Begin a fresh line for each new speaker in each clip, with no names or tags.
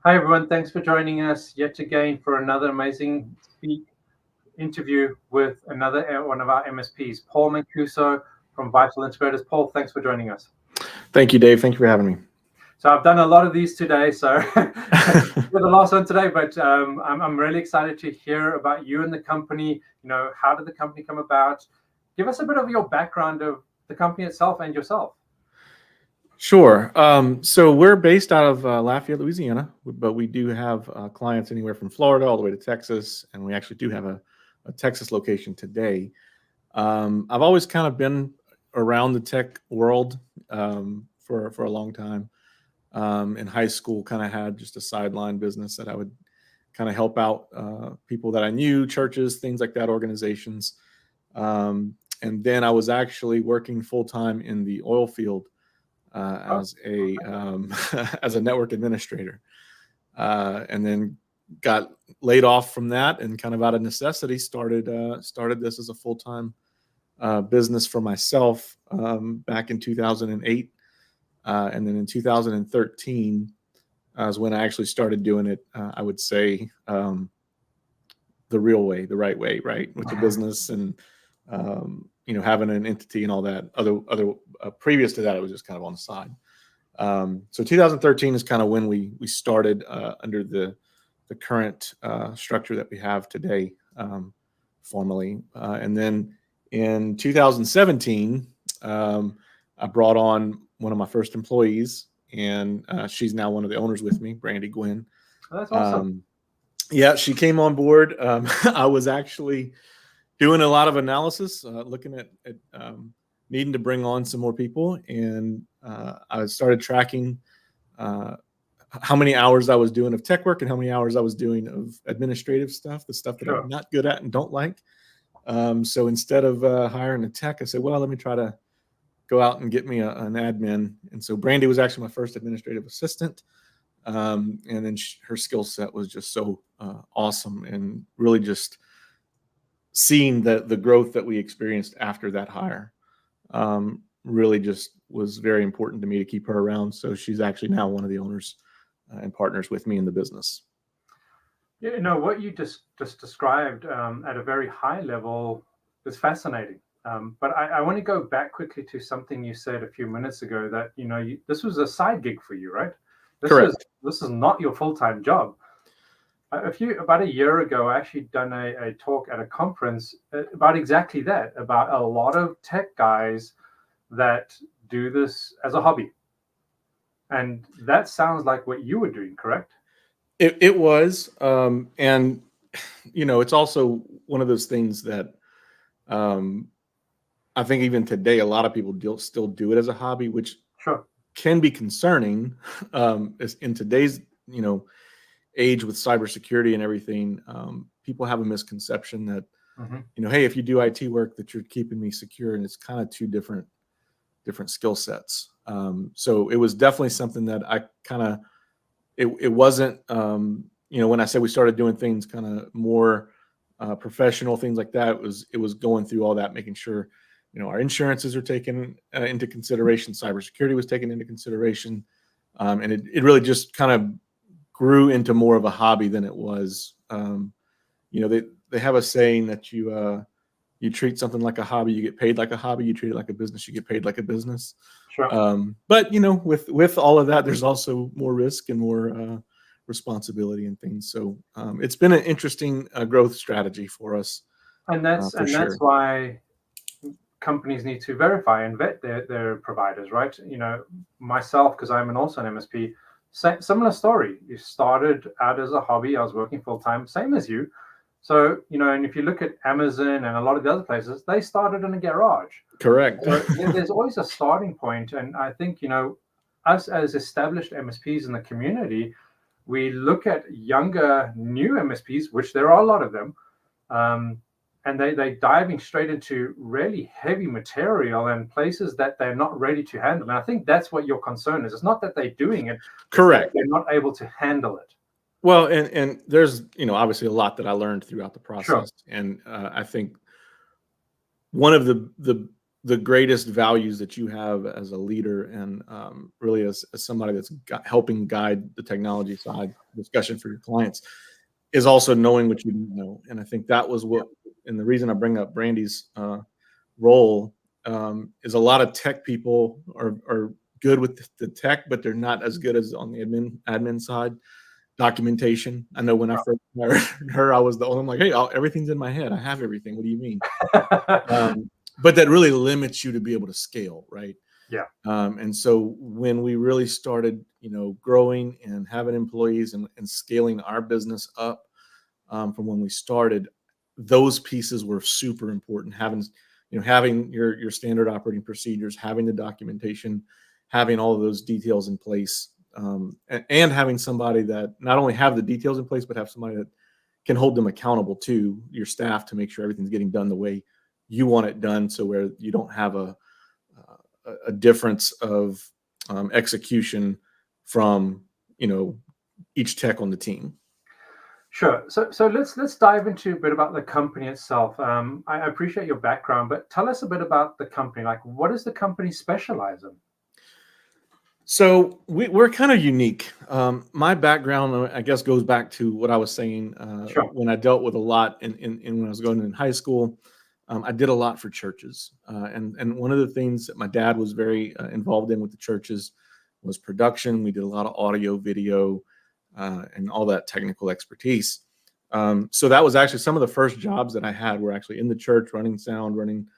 Hi, everyone. Thanks for joining us yet again for another amazing interview with another one of our MSPs, Paul Mancuso from Vital Integrators. Paul, thanks for joining us.
Thank you, Dave. Thank you for having me.
So I've done a lot of these today, so we're the last one today, but I'm really excited to hear about you and the company. How did the company come about? Give us a bit of your background of the company itself and yourself.
Sure. So we're based out of Lafayette, Louisiana, but we do have clients anywhere from Florida all the way to Texas, and we actually do have a Texas location today. I've always kind of been around the tech world for a long time. In high school, kind of had just a sideline business that I would kind of help out people that I knew, churches, things like that, organizations. And then I was actually working full time in the oil field as a network administrator, and then got laid off from that, and kind of out of necessity started this as a full time business for myself back in 2008. And then in 2013 is when I actually started doing it, I would say, the real way, the right way, right, with the business and, having an entity and all that. Other previous to that, it was just kind of on the side. So 2013 is kind of when we started under the current structure that we have today, formally. And then in 2017, I brought on one of my first employees, and she's now one of the owners with me, Brandy Gwynn.
Oh, that's awesome.
Yeah, she came on board. I was actually doing a lot of analysis, looking at needing to bring on some more people, and I started tracking how many hours I was doing of tech work and how many hours I was doing of administrative stuff, the stuff that I'm not good at and don't like. So instead of hiring a tech, I said, well, let me try to go out and get me an admin. And so Brandy was actually my first administrative assistant. And then her skill set was just so awesome, and really just seeing the growth that we experienced after that hire really just was very important to me to keep her around. So she's actually now one of the owners and partners with me in the business.
What you just described at a very high level is fascinating. But I want to go back quickly to something you said a few minutes ago, that this was a side gig for you, right?
Correct.
This is not your full-time job. About a year ago, I actually done a talk at a conference about exactly that, about a lot of tech guys that do this as a hobby. And that sounds like what you were doing, correct?
It was. And, it's also one of those things that I think even today, a lot of people still do it as a hobby, which can be concerning in today's, age with cybersecurity and everything. People have a misconception that, hey, if you do IT work, that you're keeping me secure, and it's kind of two different skill sets. So it was definitely something that I kind of, it wasn't, when I said we started doing things kind of more professional, things like that, it was going through all that, making sure, our insurances are taken into consideration, cybersecurity was taken into consideration. And it really just kind of grew into more of a hobby than it was. They have a saying that you treat something like a hobby, you get paid like a hobby. You treat it like a business, you get paid like a business. But with all of that, there's also more risk and more responsibility and things. So it's been an interesting growth strategy for us.
And that's why companies need to verify and vet their providers, right? Myself, because I'm also an MSP, similar story. You started out as a hobby. I was working full time, same as you. So, and if you look at Amazon and a lot of the other places, they started in a garage.
Correct.
So, there's always a starting point. And I think, us as established MSPs in the community, we look at younger, new MSPs, which there are a lot of them, and they're diving straight into really heavy material and places that they're not ready to handle. And I think that's what your concern is. It's not that they're doing it.
Correct.
They're not able to handle it.
Well, and there's, obviously a lot that I learned throughout the process. And I think one of the the greatest values that you have as a leader and really as somebody that's helping guide the technology side discussion for your clients is also knowing what you don't know. And I think that was what, and the reason I bring up Brandy's role is a lot of tech people are good with the tech, but they're not as good as on the admin side. Documentation. I know when I first hired her, I was the only, I'm like, hey, everything's in my head. I have everything. What do you mean? But that really limits you to be able to scale, right?
Yeah.
And so when we really started, growing and having employees and scaling our business up from when we started, those pieces were super important. Having your standard operating procedures, having the documentation, having all of those details in place, and having somebody that not only have the details in place, but have somebody that can hold them accountable to your staff to make sure everything's getting done the way you want it done, so where you don't have a difference of execution from each tech on the team.
Sure. So let's dive into a bit about the company itself. I appreciate your background, but tell us a bit about the company. Like, what does the company specialize in?
So we're kind of unique. My background, I guess, goes back to what I was saying
Sure.
when I dealt with a lot in when I was going in high school. I did a lot for churches, and one of the things that my dad was very involved in with the churches was production. We did a lot of audio, video, and all that technical expertise. So that was actually some of the first jobs that I had were actually in the church, running sound, running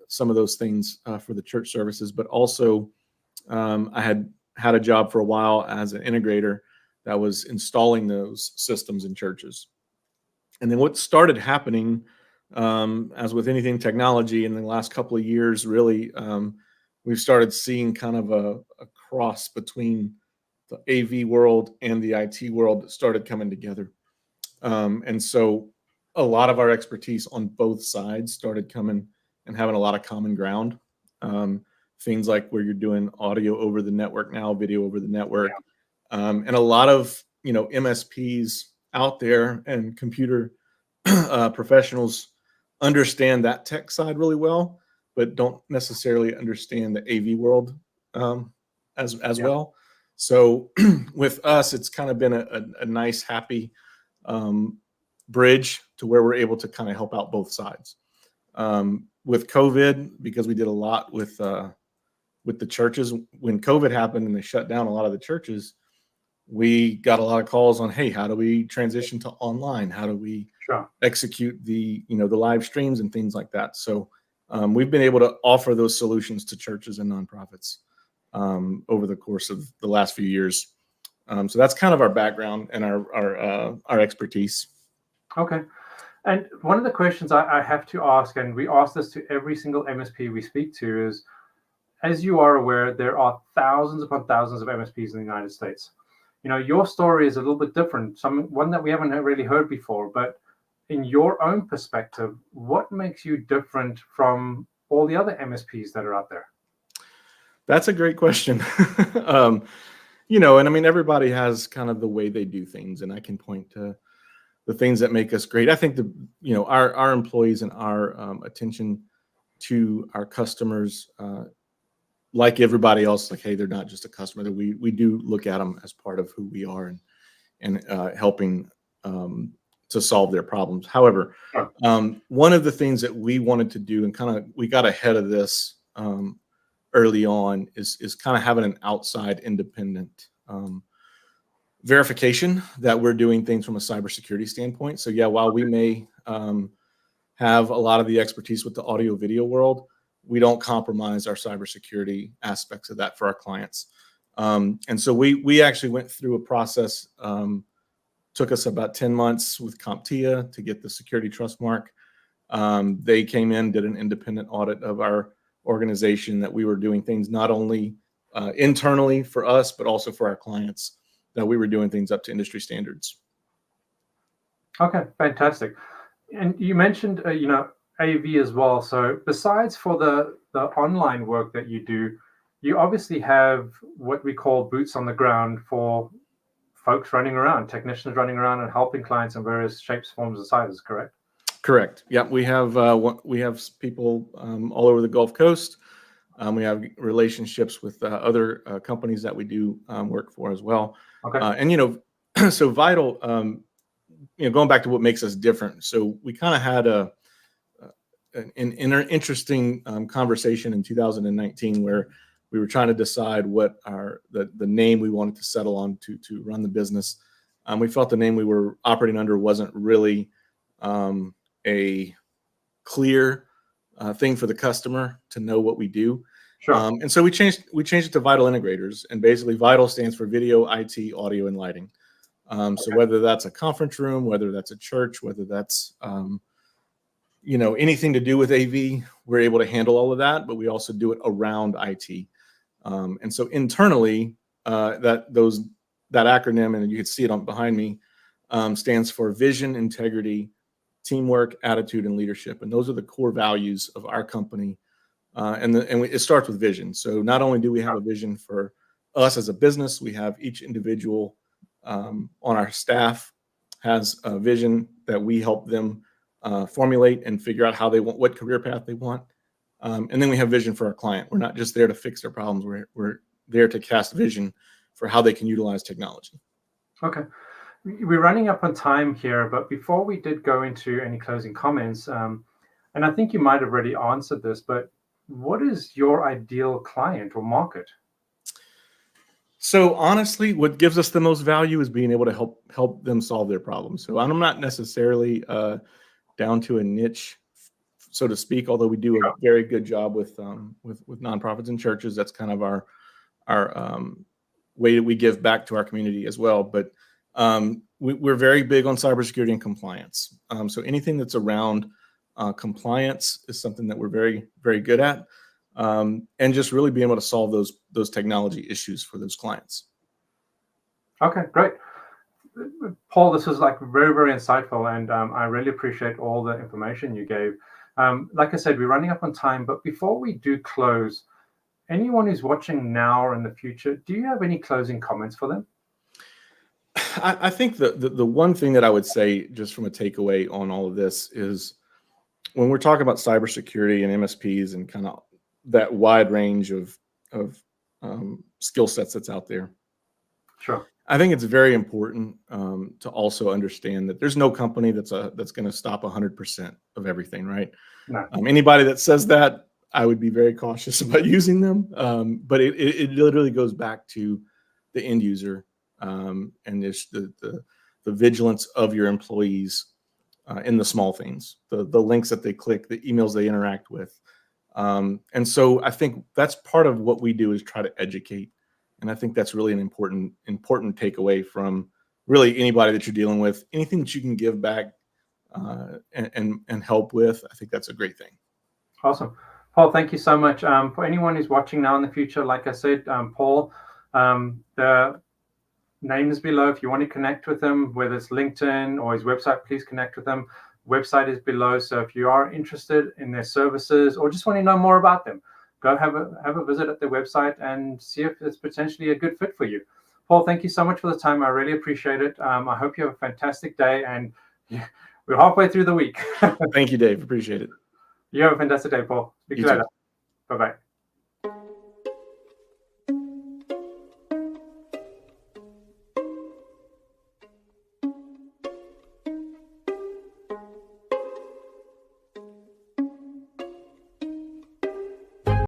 some of those things for the church services, but also I had a job for a while as an integrator that was installing those systems in churches. And then what started happening, as with anything technology in the last couple of years, really, we've started seeing kind of a cross between the AV world and the IT world that started coming together. And so a lot of our expertise on both sides started coming and having a lot of common ground. Things like where you're doing audio over the network now, video over the network, and a lot of MSPs out there and computer professionals understand that tech side really well, but don't necessarily understand the AV world as well. So with us, it's kind of been a nice, happy bridge to where we're able to kind of help out both sides. With COVID, because we did a lot with the churches, when COVID happened and they shut down a lot of the churches, we got a lot of calls on, hey, how do we transition to online? How do we execute the live streams and things like that? So we've been able to offer those solutions to churches and nonprofits over the course of the last few years. So that's kind of our background and our expertise.
Okay. And one of the questions I have to ask, and we ask this to every single MSP we speak to, is, as you are aware, there are thousands upon thousands of MSPs in the United States. Your story is a little bit different, one that we haven't really heard before. But in your own perspective, what makes you different from all the other MSPs that are out there?
That's a great question. And I mean, everybody has kind of the way they do things, and I can point to the things that make us great. I think our employees and our attention to our customers, like everybody else, like, hey, they're not just a customer. That we do look at them as part of who we are and helping to solve their problems. However, one of the things that we wanted to do, and kind of we got ahead of this early on, is kind of having an outside independent verification that we're doing things from a cybersecurity standpoint. So yeah, while we may have a lot of the expertise with the audio video world, we don't compromise our cybersecurity aspects of that for our clients. And so we actually went through a process, took us about 10 months with CompTIA to get the security trust mark. They came in, did an independent audit of our organization, that we were doing things not only internally for us, but also for our clients, that we were doing things up to industry standards.
Okay, fantastic. And you mentioned, AV as well. So besides for the online work that you do, you obviously have what we call boots on the ground for folks running around, technicians running around and helping clients in various shapes, forms, and sizes, correct?
Correct. Yeah, we have people all over the Gulf Coast. We have relationships with other companies that we do work for as well.
Okay.
And so Vital, going back to what makes us different. So we kind of had an interesting conversation in 2019 where we were trying to decide what the name we wanted to settle on to run the business. We felt the name we were operating under wasn't really a clear thing for the customer to know what we do.
Sure.
And so we changed it to Vital Integrators, and basically Vital stands for video, IT, audio, and lighting. So whether that's a conference room, whether that's a church, whether that's anything to do with AV, we're able to handle all of that, but we also do it around IT. And so internally, that acronym, and you can see it behind me, stands for Vision, Integrity, Teamwork, Attitude, and Leadership. And those are the core values of our company. It starts with vision. So not only do we have a vision for us as a business, we have each individual on our staff has a vision that we help them formulate and figure out what career path they want. And then we have vision for our client. We're not just there to fix their problems. We're there to cast vision for how they can utilize technology.
Okay. We're running up on time here, but before we did go into any closing comments, and I think you might have already answered this, but what is your ideal client or market?
So honestly, what gives us the most value is being able to help them solve their problems. So I'm not necessarily down to a niche, so to speak, although we do a very good job with nonprofits and churches. That's kind of our way that we give back to our community as well. But we're very big on cybersecurity and compliance. So anything that's around compliance is something that we're very, very good at. And just really being able to solve those technology issues for those clients.
Okay, great. Paul, this was very, very insightful, and I really appreciate all the information you gave. Like I said, we're running up on time, but before we do close, anyone who's watching now or in the future, do you have any closing comments for them?
I think the one thing that I would say, just from a takeaway on all of this, is when we're talking about cybersecurity and MSPs and kind of that wide range of skill sets that's out there.
Sure.
I think it's very important to also understand that there's no company that's going to stop 100% of everything, right?
No.
Anybody that says that, I would be very cautious about using them. But it literally goes back to the end user and there's the vigilance of your employees in the small things, the links that they click, the emails they interact with. And so I think that's part of what we do, is try to educate. And I think that's really an important takeaway from really anybody that you're dealing with. Anything that you can give back and help with, I think that's a great thing.
Awesome. Paul, thank you so much. For anyone who's watching now in the future, like I said, Paul, the name is below. If you want to connect with him, whether it's LinkedIn or his website, please connect with him. Website is below. So if you are interested in their services or just want to know more about them, go have a visit at their website and see if it's potentially a good fit for you. Paul, thank you so much for the time. I really appreciate it. I hope you have a fantastic day, and we're halfway through the week.
Thank you, Dave. Appreciate it.
You have a fantastic day, Paul. Speak to you later. Bye-bye.